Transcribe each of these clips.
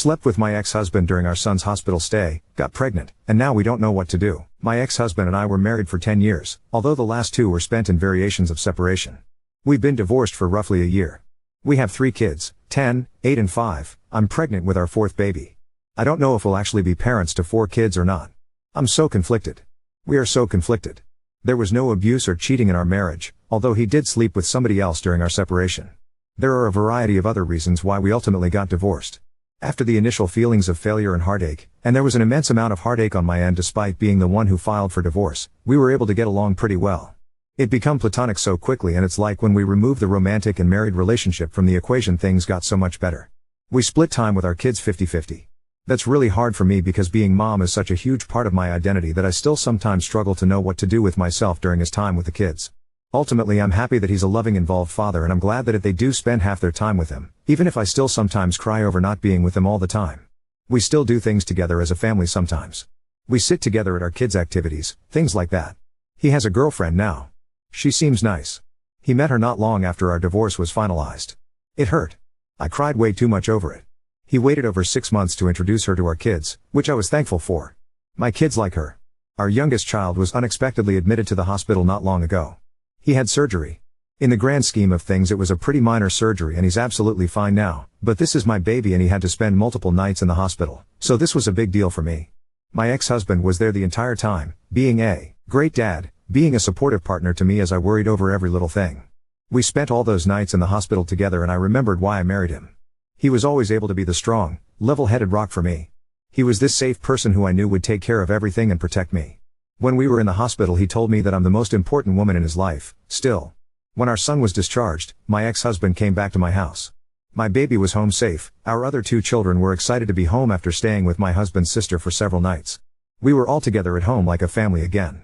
Slept with my ex-husband during our son's hospital stay, got pregnant, and now we don't know what to do. My ex-husband and I were married for 10 years, although the last 2 were spent in variations of separation. We've been divorced for roughly a year. We have 3 kids, 10, 8 and 5, I'm pregnant with our 4th baby. I don't know if we'll actually be parents to 4 kids or not. I'm so conflicted. We are so conflicted. There was no abuse or cheating in our marriage, although he did sleep with somebody else during our separation. There are a variety of other reasons why we ultimately got divorced. After the initial feelings of failure and heartache, and there was an immense amount of heartache on my end despite being the one who filed for divorce, we were able to get along pretty well. It became platonic so quickly, and it's like when we removed the romantic and married relationship from the equation, things got so much better. We split time with our kids 50-50. That's really hard for me because being mom is such a huge part of my identity that I still sometimes struggle to know what to do with myself during his time with the kids. Ultimately, I'm happy that he's a loving, involved father, and I'm glad that they do spend half their time with him, even if I still sometimes cry over not being with them all the time. We still do things together as a family sometimes. We sit together at our kids' activities, things like that. He has a girlfriend now. She seems nice. He met her not long after our divorce was finalized. It hurt. I cried way too much over it. He waited over 6 months to introduce her to our kids, which I was thankful for. My kids like her. Our youngest child was unexpectedly admitted to the hospital not long ago. He had surgery. In the grand scheme of things, it was a pretty minor surgery and he's absolutely fine now, but this is my baby and he had to spend multiple nights in the hospital, so this was a big deal for me. My ex-husband was there the entire time, being a great dad, being a supportive partner to me as I worried over every little thing. We spent all those nights in the hospital together and I remembered why I married him. He was always able to be the strong, level-headed rock for me. He was this safe person who I knew would take care of everything and protect me. When we were in the hospital, he told me that I'm the most important woman in his life, still. When our son was discharged, my ex-husband came back to my house. My baby was home safe, our other 2 children were excited to be home after staying with my husband's sister for several nights. We were all together at home like a family again.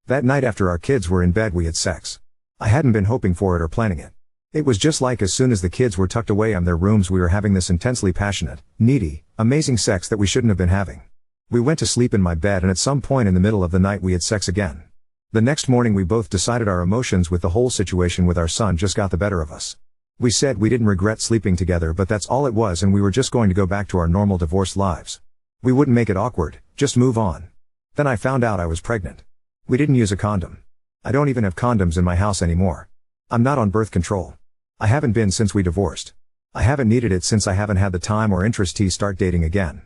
That night after our kids were in bed, we had sex. I hadn't been hoping for it or planning it. It was just like as soon as the kids were tucked away in their rooms, we were having this intensely passionate, needy, amazing sex that we shouldn't have been having. We went to sleep in my bed and at some point in the middle of the night we had sex again. The next morning we both decided our emotions with the whole situation with our son just got the better of us. We said we didn't regret sleeping together, but that's all it was, and we were just going to go back to our normal divorced lives. We wouldn't make it awkward, just move on. Then I found out I was pregnant. We didn't use a condom. I don't even have condoms in my house anymore. I'm not on birth control. I haven't been since we divorced. I haven't needed it since I haven't had the time or interest to start dating again.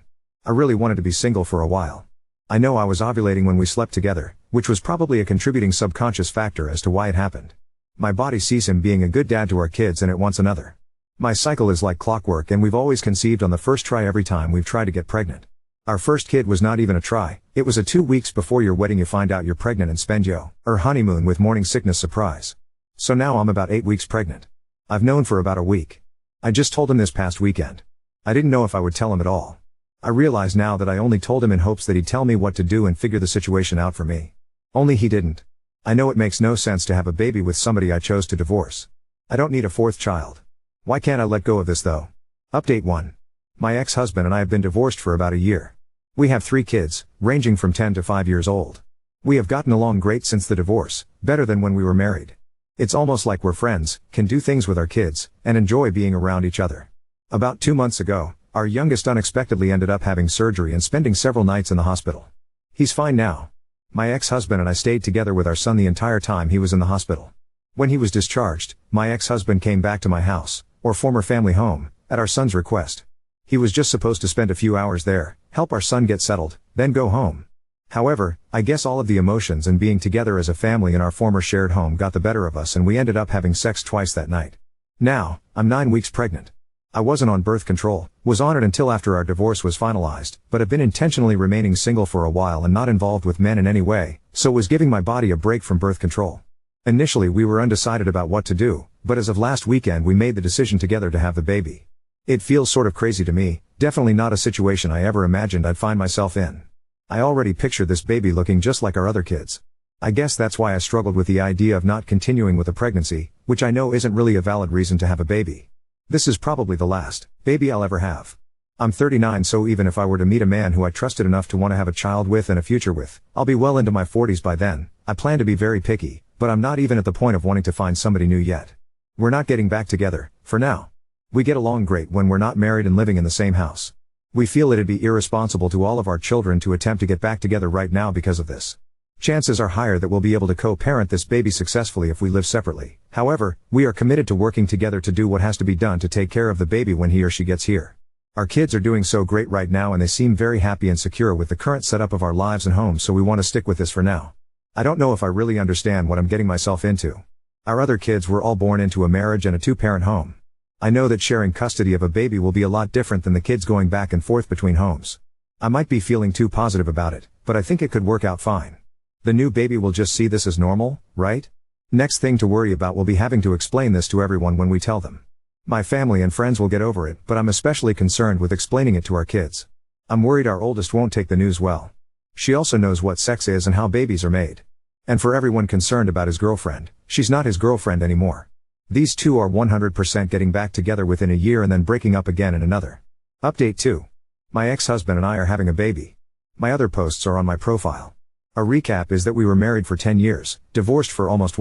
I really wanted to be single for a while. I know I was ovulating when we slept together, which was probably a contributing subconscious factor as to why it happened. My body sees him being a good dad to our kids and it wants another. My cycle is like clockwork and we've always conceived on the first try every time we've tried to get pregnant. Our first kid was not even a try, it was a 2 weeks before your wedding you find out you're pregnant and spend your honeymoon with morning sickness surprise. So now I'm about 8 weeks pregnant. I've known for about a week. I just told him this past weekend. I didn't know if I would tell him at all. I realize now that I only told him in hopes that he'd tell me what to do and figure the situation out for me. Only he didn't. I know it makes no sense to have a baby with somebody I chose to divorce. I don't need a 4th child. Why can't I let go of this though? Update 1. My ex-husband and I have been divorced for about a year. We have 3 kids, ranging from 10 to 5 years old. We have gotten along great since the divorce, better than when we were married. It's almost like we're friends, can do things with our kids, and enjoy being around each other. About 2 months ago, our youngest unexpectedly ended up having surgery and spending several nights in the hospital. He's fine now. My ex-husband and I stayed together with our son the entire time he was in the hospital. When he was discharged, my ex-husband came back to my house, or former family home, at our son's request. He was just supposed to spend a few hours there, help our son get settled, then go home. However, I guess all of the emotions and being together as a family in our former shared home got the better of us and we ended up having sex twice that night. Now, I'm 9 weeks pregnant. I wasn't on birth control, was on it until after our divorce was finalized, but have been intentionally remaining single for a while and not involved with men in any way, so was giving my body a break from birth control. Initially we were undecided about what to do, but as of last weekend we made the decision together to have the baby. It feels sort of crazy to me, definitely not a situation I ever imagined I'd find myself in. I already picture this baby looking just like our other kids. I guess that's why I struggled with the idea of not continuing with a pregnancy, which I know isn't really a valid reason to have a baby. This is probably the last baby I'll ever have. I'm 39, so even if I were to meet a man who I trusted enough to want to have a child with and a future with, I'll be well into my 40s by then. I plan to be very picky, but I'm not even at the point of wanting to find somebody new yet. We're not getting back together, for now. We get along great when we're not married and living in the same house. We feel it'd be irresponsible to all of our children to attempt to get back together right now because of this. Chances are higher that we'll be able to co-parent this baby successfully if we live separately. However, we are committed to working together to do what has to be done to take care of the baby when he or she gets here. Our kids are doing so great right now and they seem very happy and secure with the current setup of our lives and homes, so we want to stick with this for now. I don't know if I really understand what I'm getting myself into. Our other kids were all born into a marriage and a two-parent home. I know that sharing custody of a baby will be a lot different than the kids going back and forth between homes. I might be feeling too positive about it, but I think it could work out fine. The new baby will just see this as normal, right? Next thing to worry about will be having to explain this to everyone when we tell them. My family and friends will get over it, but I'm especially concerned with explaining it to our kids. I'm worried our oldest won't take the news well. She also knows what sex is and how babies are made. And for everyone concerned about his girlfriend, she's not his girlfriend anymore. These two are 100% getting back together within a year and then breaking up again in another. Update 2. My ex-husband and I are having a baby. My other posts are on my profile. A recap is that we were married for 10 years, divorced for almost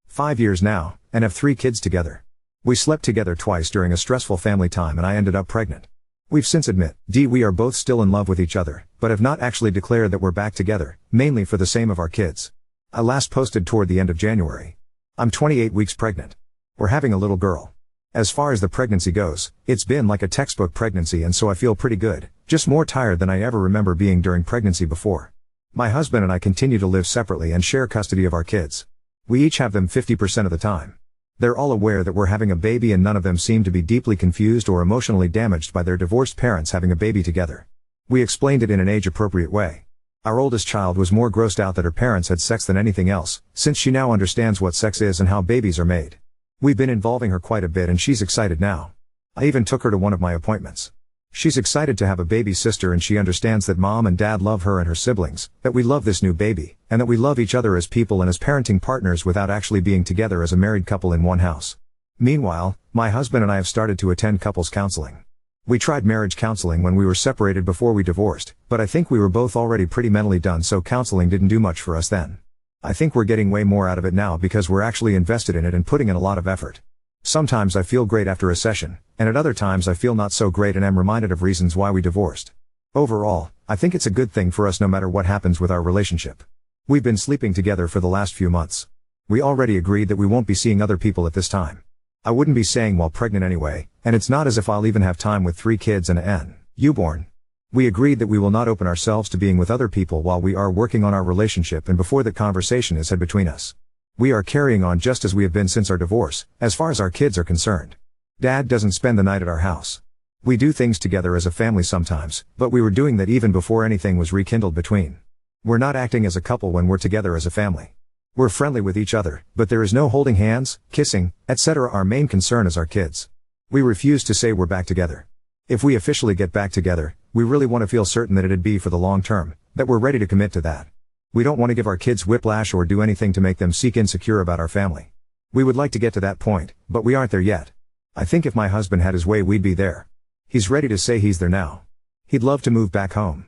5 years now, and have 3 kids together. We slept together twice during a stressful family time and I ended up pregnant. We've since we are both still in love with each other, but have not actually declared that we're back together, mainly for the same of our kids. I last posted toward the end of January. I'm 28 weeks pregnant. We're having a little girl. As far as the pregnancy goes, it's been like a textbook pregnancy and so I feel pretty good, just more tired than I ever remember being during pregnancy before. My husband and I continue to live separately and share custody of our kids. We each have them 50% of the time. They're all aware that we're having a baby and none of them seem to be deeply confused or emotionally damaged by their divorced parents having a baby together. We explained it in an age-appropriate way. Our oldest child was more grossed out that her parents had sex than anything else, since she now understands what sex is and how babies are made. We've been involving her quite a bit and she's excited now. I even took her to one of my appointments. She's excited to have a baby sister and she understands that mom and dad love her and her siblings, that we love this new baby, and that we love each other as people and as parenting partners without actually being together as a married couple in one house. Meanwhile, my husband and I have started to attend couples counseling. We tried marriage counseling when we were separated before we divorced, but I think we were both already pretty mentally done, so counseling didn't do much for us then. I think we're getting way more out of it now because we're actually invested in it and putting in a lot of effort. Sometimes I feel great after a session, and at other times I feel not so great and am reminded of reasons why we divorced. Overall, I think it's a good thing for us no matter what happens with our relationship. We've been sleeping together for the last few months. We already agreed that we won't be seeing other people at this time. I wouldn't be saying while pregnant anyway, and it's not as if I'll even have time with 3 kids and a newborn. We agreed that we will not open ourselves to being with other people while we are working on our relationship and before that conversation is had between us. We are carrying on just as we have been since our divorce, as far as our kids are concerned. Dad doesn't spend the night at our house. We do things together as a family sometimes, but we were doing that even before anything was rekindled between. We're not acting as a couple when we're together as a family. We're friendly with each other, but there is no holding hands, kissing, etc. Our main concern is our kids. We refuse to say we're back together. If we officially get back together, we really want to feel certain that it'd be for the long term, that we're ready to commit to that. We don't want to give our kids whiplash or do anything to make them seek insecure about our family. We would like to get to that point, but we aren't there yet. I think if my husband had his way we'd be there. He's ready to say he's there now. He'd love to move back home.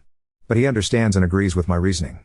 But he understands and agrees with my reasoning.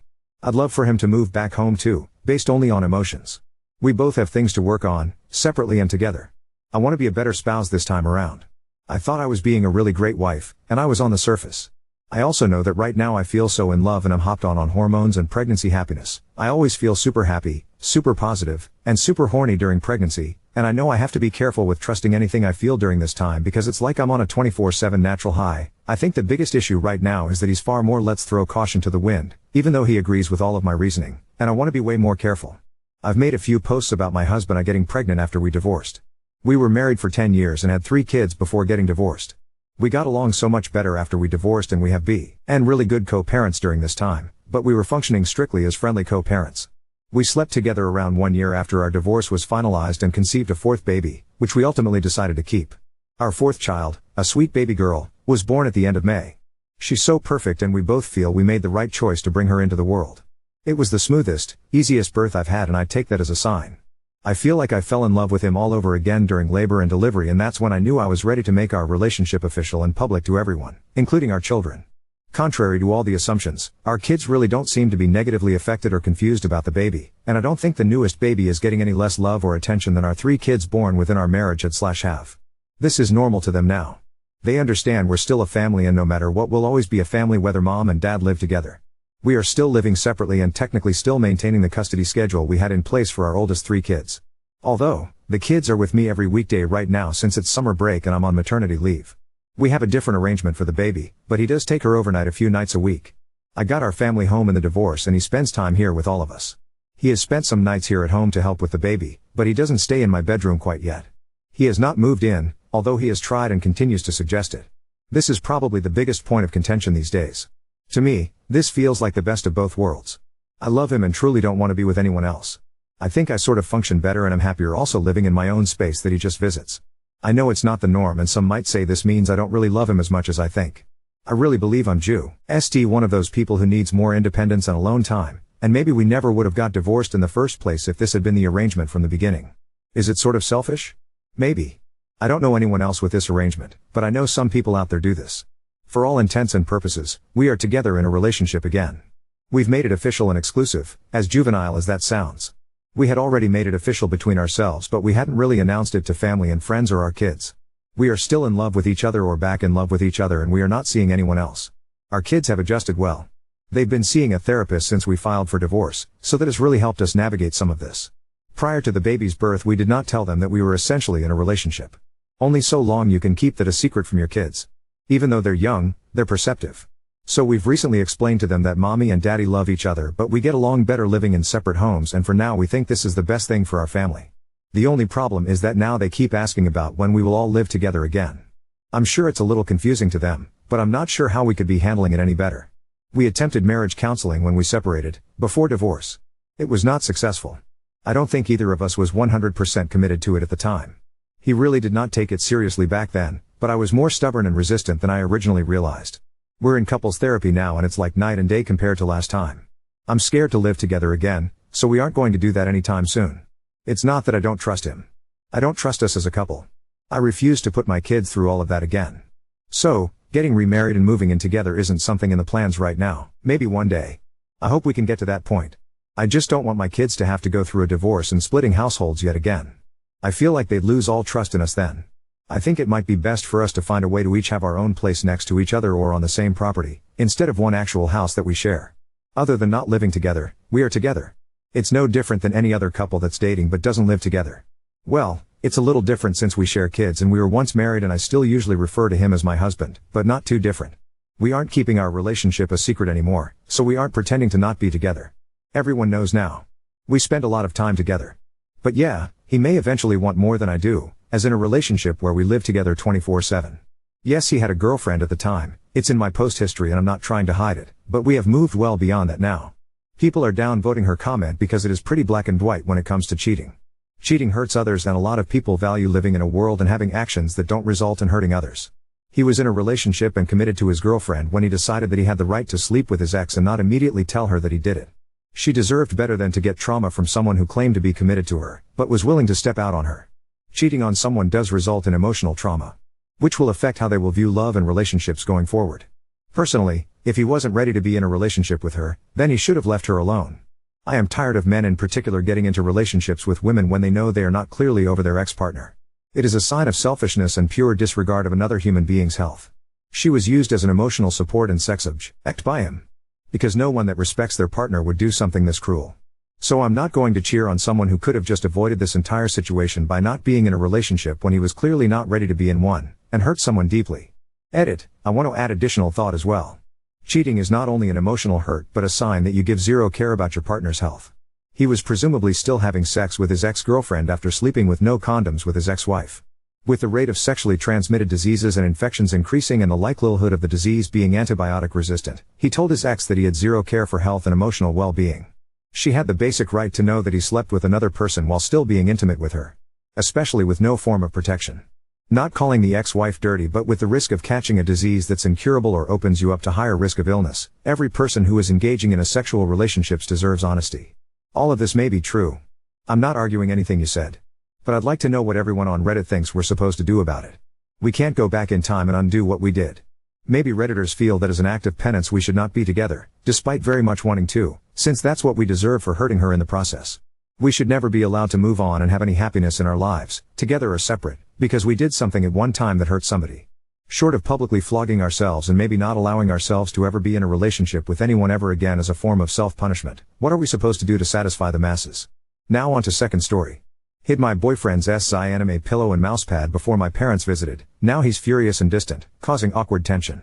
I'd love for him to move back home too, based only on emotions. We both have things to work on, separately and together. I want to be a better spouse this time around. I thought I was being a really great wife, and I was on the surface. I also know that right now I feel so in love and I'm hopped on hormones and pregnancy happiness. I always feel super happy, super positive, and super horny during pregnancy, and I know I have to be careful with trusting anything I feel during this time because it's like I'm on a 24/7 natural high. I think the biggest issue right now is that he's far more let's throw caution to the wind, even though he agrees with all of my reasoning, and I want to be way more careful. I've made a few posts about my husband getting pregnant after we divorced. We were married for 10 years and had 3 kids before getting divorced. We got along so much better after we divorced and we have been really good co-parents during this time, but we were functioning strictly as friendly co-parents. We slept together around 1 year after our divorce was finalized and conceived a 4th baby, which we ultimately decided to keep. Our 4th child, a sweet baby girl, was born at the end of May. She's so perfect and we both feel we made the right choice to bring her into the world. It was the smoothest, easiest birth I've had and I take that as a sign. I feel like I fell in love with him all over again during labor and delivery, and that's when I knew I was ready to make our relationship official and public to everyone, including our children. Contrary to all the assumptions, our kids really don't seem to be negatively affected or confused about the baby, and I don't think the newest baby is getting any less love or attention than our 3 kids born within our marriage had/have. This is normal to them now. They understand we're still a family, and no matter what, we'll always be a family whether mom and dad live together. We are still living separately and technically still maintaining the custody schedule we had in place for our oldest 3 kids. Although, the kids are with me every weekday right now since it's summer break and I'm on maternity leave. We have a different arrangement for the baby, but he does take her overnight a few nights a week. I got our family home in the divorce and he spends time here with all of us. He has spent some nights here at home to help with the baby, but he doesn't stay in my bedroom quite yet. He has not moved in, although he has tried and continues to suggest it. This is probably the biggest point of contention these days. To me, this feels like the best of both worlds. I love him and truly don't want to be with anyone else. I think I sort of function better and I'm happier also living in my own space that he just visits. I know it's not the norm and some might say this means I don't really love him as much as I think. I really believe I'm one of those people who needs more independence and alone time, and maybe we never would have got divorced in the first place if this had been the arrangement from the beginning. Is it sort of selfish? Maybe. I don't know anyone else with this arrangement, but I know some people out there do this. For all intents and purposes, we are together in a relationship again. We've made it official and exclusive, as juvenile as that sounds. We had already made it official between ourselves, but we hadn't really announced it to family and friends or our kids. We are still in love with each other or back in love with each other, and we are not seeing anyone else. Our kids have adjusted well. They've been seeing a therapist since we filed for divorce, so that has really helped us navigate some of this. Prior to the baby's birth, we did not tell them that we were essentially in a relationship. Only so long you can keep that a secret from your kids. Even though they're young, they're perceptive. So we've recently explained to them that mommy and daddy love each other, but we get along better living in separate homes, and for now we think this is the best thing for our family. The only problem is that now they keep asking about when we will all live together again. I'm sure it's a little confusing to them, but I'm not sure how we could be handling it any better. We attempted marriage counseling when we separated, before divorce. It was not successful. I don't think either of us was 100% committed to it at the time. He really did not take it seriously back then, but I was more stubborn and resistant than I originally realized. We're in couples therapy now and it's like night and day compared to last time. I'm scared to live together again, so we aren't going to do that anytime soon. It's not that I don't trust him. I don't trust us as a couple. I refuse to put my kids through all of that again. So, getting remarried and moving in together isn't something in the plans right now, maybe one day. I hope we can get to that point. I just don't want my kids to have to go through a divorce and splitting households yet again. I feel like they'd lose all trust in us then. I think it might be best for us to find a way to each have our own place next to each other or on the same property, instead of one actual house that we share. Other than not living together, we are together. It's no different than any other couple that's dating but doesn't live together. Well, it's a little different since we share kids and we were once married and I still usually refer to him as my husband, but not too different. We aren't keeping our relationship a secret anymore, so we aren't pretending to not be together. Everyone knows now. We spend a lot of time together. But yeah, he may eventually want more than I do, as in a relationship where we live together 24/7. Yes, he had a girlfriend at the time, it's in my post history and I'm not trying to hide it, but we have moved well beyond that now. People are downvoting her comment because it is pretty black and white when it comes to cheating. Cheating hurts others and a lot of people value living in a world and having actions that don't result in hurting others. He was in a relationship and committed to his girlfriend when he decided that he had the right to sleep with his ex and not immediately tell her that he did it. She deserved better than to get trauma from someone who claimed to be committed to her, but was willing to step out on her. Cheating on someone does result in emotional trauma, which will affect how they will view love and relationships going forward. Personally, if he wasn't ready to be in a relationship with her, then he should have left her alone. I am tired of men in particular getting into relationships with women when they know they are not clearly over their ex-partner. It is a sign of selfishness and pure disregard of another human being's health. She was used as an emotional support and sex object by him. Because no one that respects their partner would do something this cruel. So I'm not going to cheer on someone who could have just avoided this entire situation by not being in a relationship when he was clearly not ready to be in one, and hurt someone deeply. Edit, I want to add additional thought as well. Cheating is not only an emotional hurt but a sign that you give zero care about your partner's health. He was presumably still having sex with his ex-girlfriend after sleeping with no condoms with his ex-wife. With the rate of sexually transmitted diseases and infections increasing and the likelihood of the disease being antibiotic resistant, he told his ex that he had zero care for health and emotional well-being. She had the basic right to know that he slept with another person while still being intimate with her. Especially with no form of protection. Not calling the ex-wife dirty but with the risk of catching a disease that's incurable or opens you up to higher risk of illness. Every person who is engaging in a sexual relationships deserves honesty. All of this may be true. I'm not arguing anything you said. But I'd like to know what everyone on Reddit thinks we're supposed to do about it. We can't go back in time and undo what we did. Maybe Redditors feel that as an act of penance we should not be together, despite very much wanting to, since that's what we deserve for hurting her in the process. We should never be allowed to move on and have any happiness in our lives, together or separate, because we did something at one time that hurt somebody. Short of publicly flogging ourselves and maybe not allowing ourselves to ever be in a relationship with anyone ever again as a form of self-punishment, what are we supposed to do to satisfy the masses? Now on to second story. Hid my boyfriend's SI anime pillow and mousepad before my parents visited. Now he's furious and distant, causing awkward tension.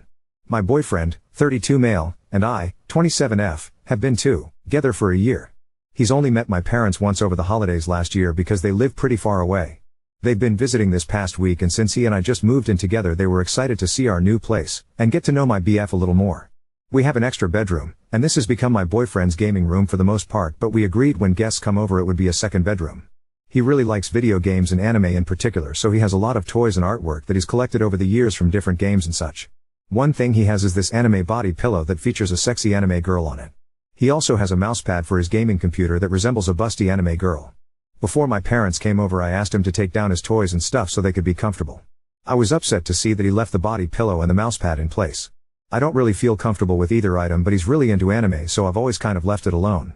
My boyfriend, 32 male, and I, 27F, have been together for a year. He's only met my parents once over the holidays last year because they live pretty far away. They've been visiting this past week, and since he and I just moved in together, they were excited to see our new place and get to know my BF a little more. We have an extra bedroom, and this has become my boyfriend's gaming room for the most part, but we agreed when guests come over it would be a second bedroom. He really likes video games and anime in particular, so he has a lot of toys and artwork that he's collected over the years from different games and such. One thing he has is this anime body pillow that features a sexy anime girl on it. He also has a mousepad for his gaming computer that resembles a busty anime girl. Before my parents came over, I asked him to take down his toys and stuff so they could be comfortable. I was upset to see that he left the body pillow and the mousepad in place. I don't really feel comfortable with either item, but he's really into anime, so I've always kind of left it alone.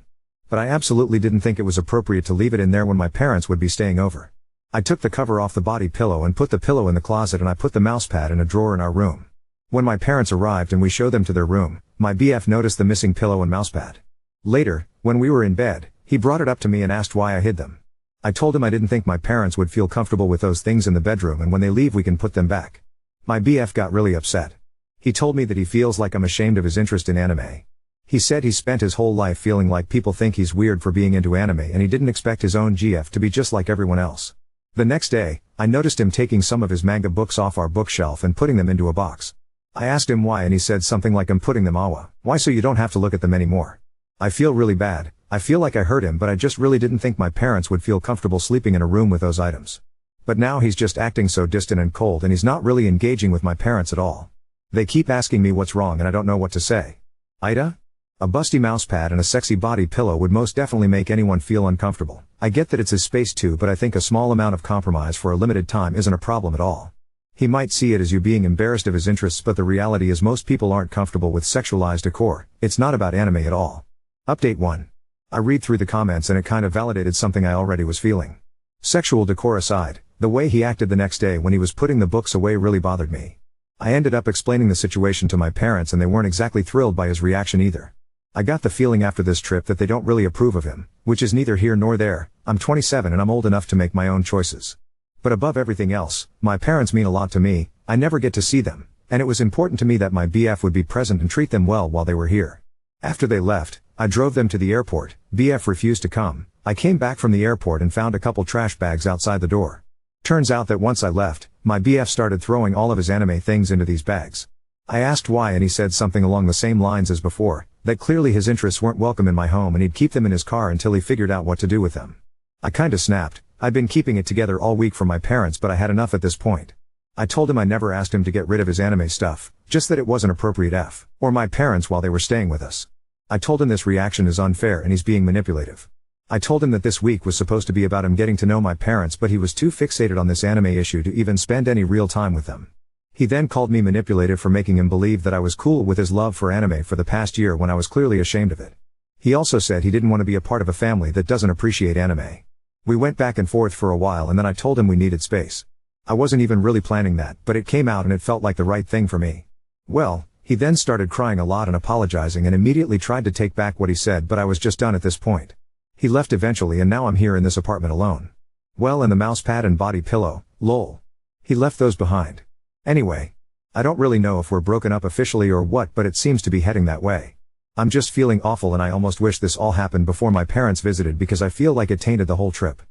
But I absolutely didn't think it was appropriate to leave it in there when my parents would be staying over. I took the cover off the body pillow and put the pillow in the closet, and I put the mousepad in a drawer in our room. When my parents arrived and we showed them to their room, my BF noticed the missing pillow and mousepad. Later, when we were in bed, he brought it up to me and asked why I hid them. I told him I didn't think my parents would feel comfortable with those things in the bedroom, and when they leave we can put them back. My BF got really upset. He told me that he feels like I'm ashamed of his interest in anime. He said he spent his whole life feeling like people think he's weird for being into anime, and he didn't expect his own GF to be just like everyone else. The next day, I noticed him taking some of his manga books off our bookshelf and putting them into a box. I asked him why, and he said something like, "I'm putting them awa. Why, so you don't have to look at them anymore." I feel really bad. I feel like I hurt him, but I just really didn't think my parents would feel comfortable sleeping in a room with those items. But now he's just acting so distant and cold, and he's not really engaging with my parents at all. They keep asking me what's wrong, and I don't know what to say. Ida? A busty mousepad and a sexy body pillow would most definitely make anyone feel uncomfortable. I get that it's his space too, but I think a small amount of compromise for a limited time isn't a problem at all. He might see it as you being embarrassed of his interests, but the reality is most people aren't comfortable with sexualized decor. It's not about anime at all. Update 1. I read through the comments and it kind of validated something I already was feeling. Sexual decor aside, the way he acted the next day when he was putting the books away really bothered me. I ended up explaining the situation to my parents, and they weren't exactly thrilled by his reaction either. I got the feeling after this trip that they don't really approve of him, which is neither here nor there. I'm 27 and I'm old enough to make my own choices. But above everything else, my parents mean a lot to me. I never get to see them, and it was important to me that my BF would be present and treat them well while they were here. After they left, I drove them to the airport. BF refused to come. I came back from the airport and found a couple trash bags outside the door. Turns out that once I left, my BF started throwing all of his anime things into these bags. I asked why, and he said something along the same lines as before, that clearly his interests weren't welcome in my home and he'd keep them in his car until he figured out what to do with them. I kinda snapped. I'd been keeping it together all week for my parents, but I had enough at this point. I told him I never asked him to get rid of his anime stuff, just that it wasn't appropriate or my parents while they were staying with us. I told him this reaction is unfair and he's being manipulative. I told him that this week was supposed to be about him getting to know my parents, but he was too fixated on this anime issue to even spend any real time with them. He then called me manipulative for making him believe that I was cool with his love for anime for the past year when I was clearly ashamed of it. He also said he didn't want to be a part of a family that doesn't appreciate anime. We went back and forth for a while, and then I told him we needed space. I wasn't even really planning that, but it came out and it felt like the right thing for me. Well, he then started crying a lot and apologizing and immediately tried to take back what he said, but I was just done at this point. He left eventually, and now I'm here in this apartment alone. Well, and the mousepad and body pillow, lol. He left those behind. Anyway, I don't really know if we're broken up officially or what, but it seems to be heading that way. I'm just feeling awful, and I almost wish this all happened before my parents visited because I feel like it tainted the whole trip.